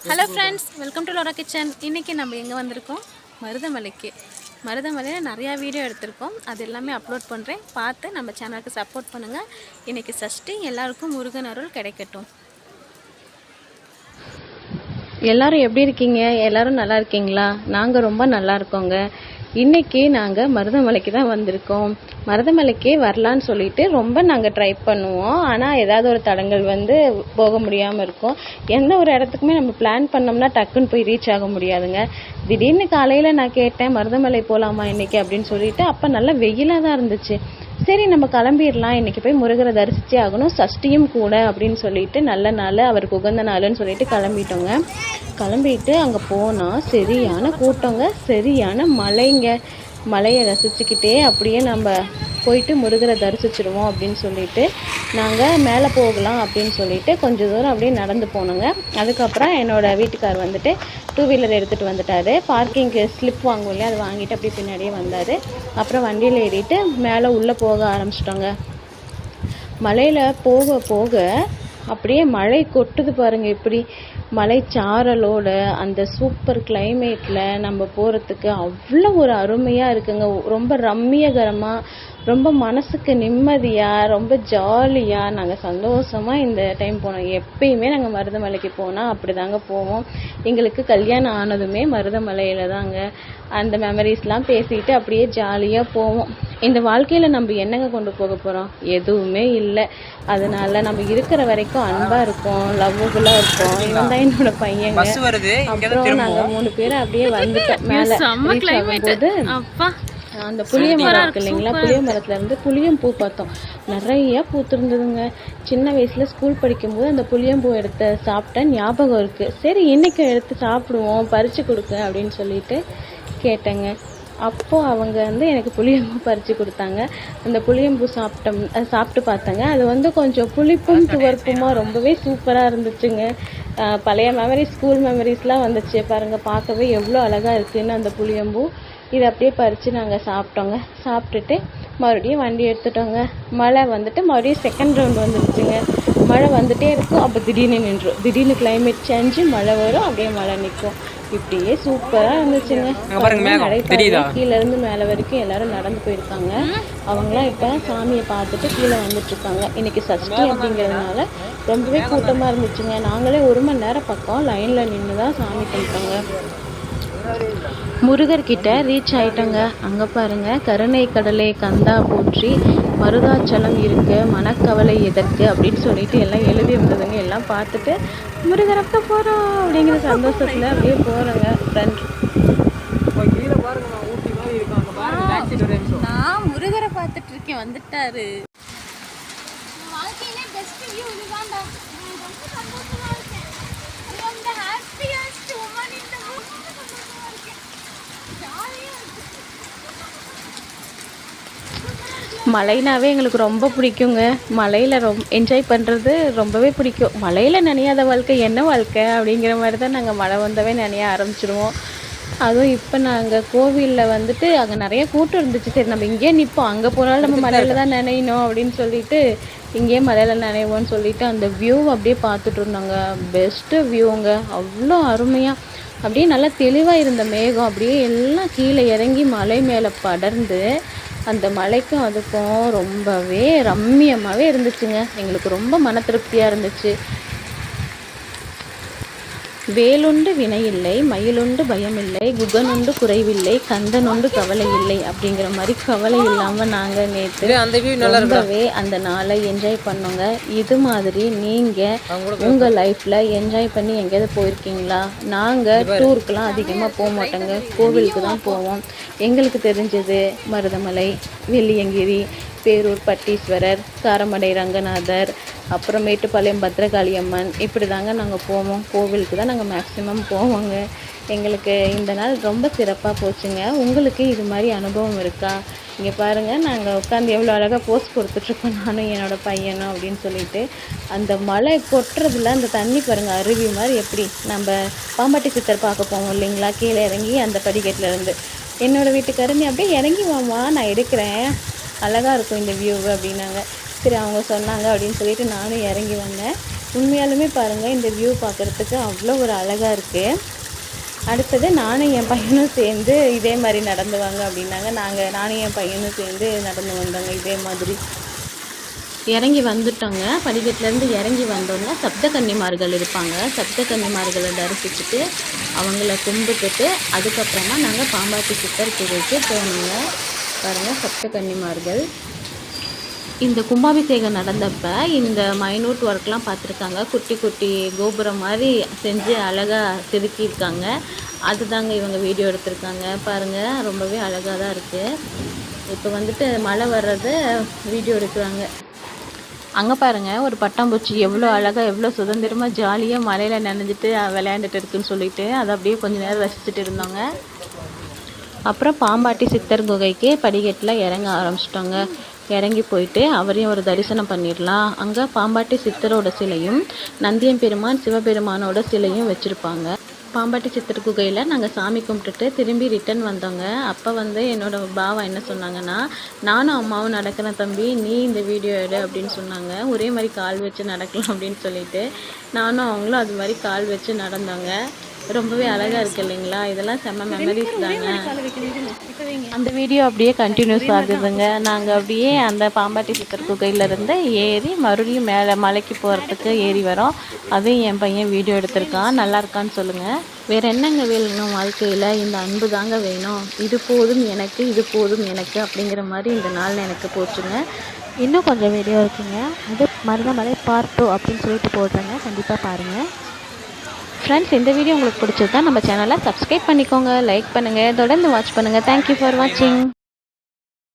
Hello friends, welcome to Lola kitchen. இன்றைக்கி நம்ம எங்கே வந்திருக்கோம்? மருதமலைக்கு. மருதமலையில் நிறையா வீடியோ எடுத்திருக்கோம். அது எல்லாமே அப்லோட் பண்ணுறேன். பார்த்து நம்ம சேனலுக்கு சப்போர்ட் பண்ணுங்கள். இன்றைக்கி சஷ்டி, எல்லாருக்கும் முருகன் அருள் கிடைக்கட்டும். எல்லோரும் எப்படி இருக்கீங்க? எல்லோரும் நல்லா இருக்கீங்களா? நாங்கள் ரொம்ப நல்லா இருக்கோங்க. இன்றைக்கி நாங்கள் மருதமலைக்கு தான் வந்திருக்கோம். மருதமலைக்கே வரலான்னு சொல்லிட்டு ரொம்ப நாங்கள் ட்ரை பண்ணுவோம். ஆனால் ஏதாவது ஒரு தடங்கள் போக முடியாமல் இருக்கும். எந்த ஒரு இடத்துக்குமே நம்ம பிளான் பண்ணோம்னா டக்குன்னு போய் ரீச் ஆக முடியாதுங்க. திடீர்னு காலையில் நான் கேட்டேன், மருதமலை போகலாமா இன்றைக்கி அப்படின்னு சொல்லிட்டு. அப்போ நல்லா வெயிலாக தான் இருந்துச்சு. சரி, நம்ம கிளம்பிடலாம், இன்றைக்கி போய் முருகரை தரிசிச்சே ஆகணும், சஷ்டியும் கூட அப்படின்னு சொல்லிட்டு நல்ல நாள், அவருக்கு உகந்த நாள்னு சொல்லிட்டு கிளம்பிட்டோங்க. கிளம்பிட்டு அங்கே போனால் சரியான கூட்டங்க, சரியான மழைங்க. மலையை ரசிச்சுக்கிட்டே அப்படியே நம்ம போயிட்டு முருகரை தரிசிச்சிடுவோம் அப்படின்னு சொல்லிட்டு நாங்கள் மேலே போகலாம் அப்படின்னு சொல்லிட்டு கொஞ்சம் தூரம் அப்படியே நடந்து போனோங்க. அதுக்கப்புறம் என்னோடய வீட்டுக்கார் டூ வீலர் எடுத்துகிட்டு வந்துட்டார். பார்க்கிங்க்கு ஸ்லிப் வாங்குவோம் இல்லையா, அது வாங்கிட்டு அப்படியே பின்னாடியே வந்தார். அப்புறம் வண்டியில் ஏறிட்டு மேலே உள்ளே போக ஆரம்பிச்சிட்டோங்க. மலையில் போக போக அப்படியே மழை கொட்டுது பாருங்கள். இப்படி மலைச்சாரலோட அந்த சூப்பர் கிளைமேட்டில் நம்ம போகிறதுக்கு அவ்வளோ ஒரு அருமையாக இருக்குங்க. ரொம்ப ரம்மியகரமாக, ரொம்ப மனசுக்கு நிம்மதியாக, ரொம்ப ஜாலியாக, நாங்கள் சந்தோஷமாக இந்த டைம் போனோம். எப்பயுமே நாங்கள் மருதமலைக்கு போனால் அப்படி தாங்க போவோம். எங்களுக்கு கல்யாணம் ஆனதுமே மருதமலையில் தாங்க. அந்த மெமரிஸ்லாம் பேசிட்டு அப்படியே ஜாலியாக போவோம். இந்த வாழ்க்கையில் நம்ம என்னங்க கொண்டு போக போகிறோம்? எதுவுமே இல்லை. அதனால நம்ம இருக்கிற வரைக்கும் அன்பாக இருப்போம், லவ்வபுல்லாக இருப்போம். இவன் தான் என்னோட பையங்க. அப்புறம் நாங்கள் 3 பேர் அப்படியே வந்துட்டோம். மேலே போது அந்த புளிய மரம் இருக்கு இல்லைங்களா, புளிய மரத்துல இருந்து புளியம்பூ பார்த்தோம். நிறைய பூத்திருந்ததுங்க. சின்ன வயசுல ஸ்கூல் படிக்கும்போது அந்த புளியம்பூ எடுத்து சாப்பிட்டேன், ஞாபகம் இருக்கு. சரி, இன்னைக்கு எடுத்து சாப்பிடுவோம், பறிச்சு கொடுக்க அப்படின்னு சொல்லிட்டு கேட்டேங்க. அப்போது அவங்க எனக்கு புளியம்பூ பறித்து கொடுத்தாங்க. அந்த புளியம்பூ சாப்பிட்டு பார்த்தேங்க. அது கொஞ்சம் புளிப்பும் துவர்ப்புமா ரொம்பவே சூப்பராக இருந்துச்சுங்க. பழைய மெமரிஸ், ஸ்கூல் மெமரிஸ்லாம் வந்துச்சு பாருங்கள். பார்க்கவே எவ்வளோ அழகாக இருக்குதுன்னு அந்த புளியம்பூ. இதை அப்படியே பறித்து நாங்கள் சாப்பிட்டோங்க. சாப்பிட்டுட்டு மறுபடியும் வண்டி எடுத்துட்டோங்க. மழை மறுபடியும் செகண்ட் ரவுண்ட் வந்துடுச்சுங்க. மழை வந்துகிட்டே இருக்கும், அப்போ திடீர்னு நின்றும். திடீர்னு கிளைமேட் சேஞ்சு மழை வரும், அப்படியே மழை நிற்கும். இப்படியே சூப்பராக இருந்துச்சுங்க. கீழேருந்து மேலே வரைக்கும் எல்லாரும் நடந்து போயிருக்காங்க. அவங்களாம் இப்போ சாமியை பார்த்துட்டு கீழே வந்துட்டுருக்காங்க. இன்றைக்கி சஷ்டி அப்படிங்கிறதுனால ரொம்பவே கூட்டமாக இருந்துச்சுங்க. நாங்களே 1 மணி நேரம் பக்கம் லைனில் நின்று தான் சாமி கும்பிட்டோங்க. முருகர்கிட்ட ரீச் ஆயிட்டோங்க. அங்கே பாருங்க, கருணை கடலை கந்தா போற்றி, மருதாச்சலம் இருக்கு, மனக்கவலை எதற்கு அப்படின்னு சொல்லிட்டு எல்லாம் எழுதி இருந்ததுங்க. எல்லாம் பார்த்துட்டு முருகரப்ப போகிறோம் அப்படிங்கிற சந்தோஷத்தில் அப்படியே போகிறோங்க. ஃப்ரெண்ட் நான் முருகரை பார்த்துட்டு இருக்கேன், வந்துட்டாரு. மலைனாவே எங்களுக்கு ரொம்ப பிடிக்குங்க. மலையில் என்ஜாய் பண்ணுறது ரொம்பவே பிடிக்கும். மலையில் நனையாத வாழ்க்கை என்ன வாழ்க்கை அப்படிங்கிற மாதிரி தான் நாங்கள் மழை வந்தவே நனைய ஆரம்பிச்சிடுவோம். அதுவும் இப்போ நாங்கள் கோவிலில் அங்கே நிறைய கூட்டம் இருந்துச்சு. சரி, நம்ம இங்கேயே நிற்போம், அங்கே போனாலும் நம்ம மலையில் தான் நினையணும் அப்படின்னு சொல்லிட்டு இங்கேயே மலையில் நினைவோன்னு சொல்லிட்டு அந்த வியூ அப்படியே பார்த்துட்டு இருந்தாங்க. பெஸ்ட்டு வியூங்க, அவ்வளோ அருமையாக. அப்படியே நல்லா தெளிவாக இருந்த மேகம் அப்படியே எல்லாம் கீழே இறங்கி மலை மேலே படர்ந்து அந்த மலைக்கும் அதுக்கும் ரொம்பவே ரம்மியமாகவே இருந்துச்சுங்க. எங்களுக்கு ரொம்ப மன திருப்தியாக இருந்துச்சு. வேலுண்டு வினையில்லை, மயிலுண்டு பயமில்லை, குகனுண்டு குறைவில்லை, கந்தனுண்டு கவலை இல்லை அப்படிங்கிற மாதிரி கவலை இல்லாமல் நாங்கள் நேற்று ரொம்பவே அந்த நாளை என்ஜாய் பண்ணோங்க. இது மாதிரி நீங்கள் உங்கள் லைஃப்பில் என்ஜாய் பண்ணி எங்கேயாவது போயிருக்கீங்களா? நாங்கள் டூருக்கெலாம் அதிகமாக போக மாட்டோங்க, கோவிலுக்கு தான் போவோம். எங்களுக்கு தெரிஞ்சது மருதமலை, வெள்ளியங்கிரி, பேரூர் பட்டீஸ்வரர், காரமடை ரங்கநாதர், அப்புறம் மேட்டுப்பாளையம் பத்ரகாளி அம்மன், இப்படி தாங்க நாங்கள் போவோம். கோவிலுக்கு தான் நாங்கள் மேக்ஸிமம் போவோங்க. எங்களுக்கு இந்த நாள் ரொம்ப சிறப்பாக போச்சுங்க. உங்களுக்கு இது மாதிரி அனுபவம் இருக்கா? இங்கே பாருங்கள், நாங்கள் உட்காந்து எவ்வளோ அழகாக போஸ் கொடுத்துட்ருக்கோம், நானும் என்னோடய பையனும் அப்படின்னு சொல்லிட்டு. அந்த மழை கொட்டுறதுல அந்த தண்ணி பாருங்கள், அருவி மாதிரி. எப்படி நம்ம பாம்பாட்டி சித்தர் பார்க்க போவோம் இல்லைங்களா, கீழே இறங்கி அந்த படிக்கட்டிலேருந்து. என்னோடய வீட்டுக்காரர், நீ அப்படியே இறங்கி வாமா, நான் எடுக்கிறேன், அழகாக இருக்கும் இந்த வியூவு அப்படின்னாங்க. சரி, அவங்க சொன்னாங்க அப்படின்னு சொல்லிட்டு நானும் இறங்கி வந்தேன். உண்மையாலுமே பாருங்கள் இந்த வியூ பார்க்குறதுக்கு அவ்வளோ ஒரு அழகாக இருக்குது. அடுத்தது நானும் என் பையனும் சேர்ந்து இதே மாதிரி நடந்து வாங்க அப்படின்னாங்க. நானும் என் பையனும் சேர்ந்து நடந்து வந்தோங்க இதே மாதிரி. இறங்கி வந்துட்டோங்க. படிக்கட்டுலேருந்து இறங்கி வந்தோங்க. சப்த கன்னிமார்கள் இருப்பாங்க. சப்த கன்னிமார்களை தரிசிச்சுட்டு அவங்கள கும்பிட்டுட்டு அதுக்கப்புறமா நாங்கள் பாம்பாட்டி சித்தர் குகைக்கு போனோங்க. பாருங்கள் சப்த கன்னிமார்கள். இந்த கும்பாபிஷேகம் நடந்தப்போ இந்த மைனூட் ஒர்க்லாம் பார்த்துருக்காங்க. குட்டி குட்டி கோபுரம் மாதிரி செஞ்சு அழகாக செதுக்கியிருக்காங்க. அதுதாங்க இவங்க வீடியோ எடுத்திருக்காங்க. பாருங்கள் ரொம்பவே அழகாக தான் இருக்குது. இப்போ வந்துட்டு மழை வர்றதை வீடியோ எடுக்கிறாங்க. அங்கே பாருங்கள் ஒரு பட்டாம்பூச்சி எவ்வளோ அழகாக எவ்வளோ சுதந்திரமாக ஜாலியாக மழையில் நனைஞ்சிட்டு விளையாண்டுட்டு இருக்குன்னு சொல்லிட்டு அதை அப்படியே கொஞ்சம் நேரம் ரசிச்சுட்டு இருந்தோங்க. அப்புறம் பாம்பாட்டி சித்தர் குகைக்கு படிக்கட்டில் இறங்க ஆரம்பிச்சிட்டோங்க. இறங்கி போயிட்டு அவரையும் ஒரு தரிசனம் பண்ணிடலாம். அங்கே பாம்பாட்டி சித்தரோட சிலையும் நந்தியம் பெருமான் சிவபெருமானோட சிலையும் வச்சுருப்பாங்க. பாம்பாட்டி சித்தர் குகையில் நாங்கள் சாமி கும்பிட்டுட்டு திரும்பி ரிட்டன் வந்தோங்க. அப்போ என்னோடய பாவா என்ன சொன்னாங்கன்னா, நானும் அம்மாவும் நடக்கிறேன் தம்பி, நீ இந்த வீடியோ எடு அப்படின்னு சொன்னாங்க. ஒரே மாதிரி கால் வச்சு நடக்கலாம் அப்படின்னு சொல்லிட்டு நானும் அவங்களும் அது மாதிரி கால் வச்சு நடந்தோங்க. ரொம்பவே அழகாக இருக்குது இல்லைங்களா? இதெல்லாம் செம்ம மெமரிஸ் தாங்க. அந்த வீடியோ அப்படியே கண்டினியூஸ் ஆகுதுங்க. நாங்கள் அப்படியே அந்த பாம்பாட்டி சித்தர் குகையிலேருந்து ஏறி மறுபடியும் மேலே மலைக்கு போகிறதுக்கு ஏறி வரோம். அதையும் என் பையன் வீடியோ எடுத்திருக்கான். நல்லா இருக்கான்னு சொல்லுங்கள். வேறு என்னங்க வேணும் வாழ்க்கையில்? இந்த அன்பு தாங்க வேணும். இது போதும் எனக்கு, இது போதும் எனக்கு அப்படிங்கிற மாதிரி இந்த நாள் எனக்கு போச்சுங்க. இன்னும் கொஞ்சம் வீடியோ இருக்குங்க. அது மருதமலை பார்ட் 2 அப்படின்னு சொல்லிட்டு போடுறேங்க. கண்டிப்பாக பாருங்கள். ஃப்ரெண்ட்ஸ், இந்த வீடியோ உங்களுக்கு பிடிச்சிருந்தா நம்ம சேனலை சப்ஸ்கிரைப் பண்ணிக்கோங்க, லைக் பண்ணுங்கள், தொடர்ந்து வாட்ச் பண்ணுங்கள். தேங்க்யூ ஃபார் வாட்சிங்.